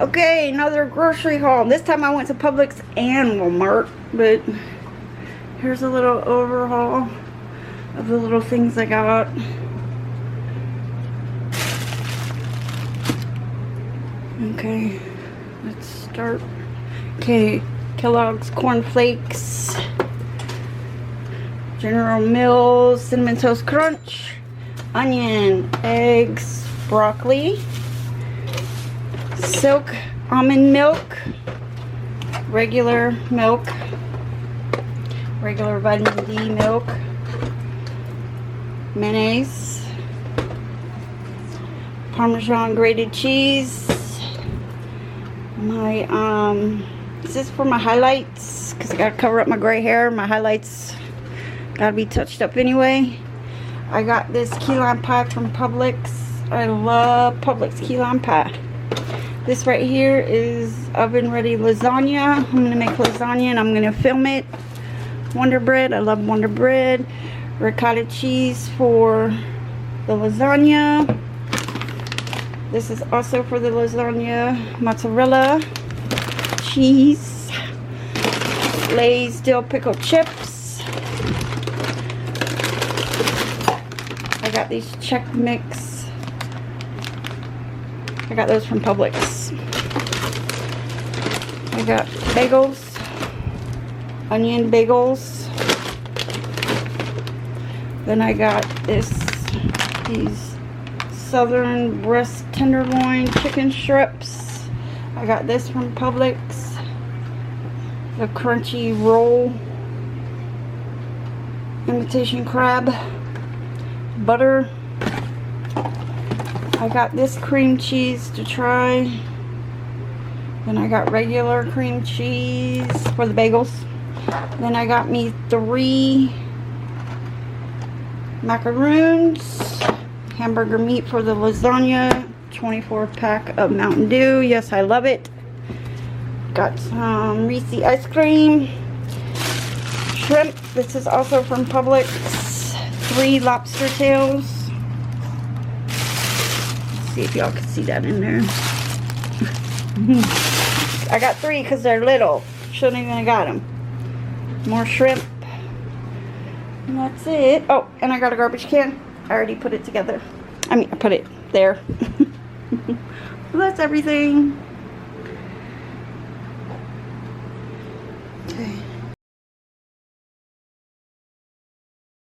Okay, another grocery haul. This time I went to Publix and Walmart, but here's a little overhaul of the little things I got. Okay, let's start. Okay, Kellogg's Corn Flakes, General Mills Cinnamon Toast Crunch, onion, eggs, broccoli, Silk almond milk, regular milk, regular vitamin D milk, mayonnaise, Parmesan grated cheese, my this is for my highlights because I gotta cover up my gray hair. My highlights gotta be touched up anyway. I got this key lime pie from Publix. I love Publix key lime pie. This right here is oven ready lasagna. I'm gonna make lasagna and I'm gonna film it. Wonder Bread, I love Wonder Bread. Ricotta cheese for the lasagna. This is also for the lasagna. Mozzarella cheese. Lay's dill pickle chips. I got these Chex Mix. I got those from Publix. I got bagels, onion bagels. Then I got these Southern breast tenderloin chicken strips. I got this from Publix. The crunchy roll, imitation crab, butter. I got this cream cheese to try. Then I got regular cream cheese for the bagels. Then I got me 3 macaroons, hamburger meat for the lasagna, 24 pack of Mountain Dew. Yes, I love it. Got some Reese ice cream, shrimp. This is also from Publix. 3 lobster tails. See if y'all can see that in there. I got 3 because they're little. Shouldn't even have got them. More shrimp. And that's it. Oh, and I got a garbage can. I already put it together. I mean, I put it there. Well, that's everything.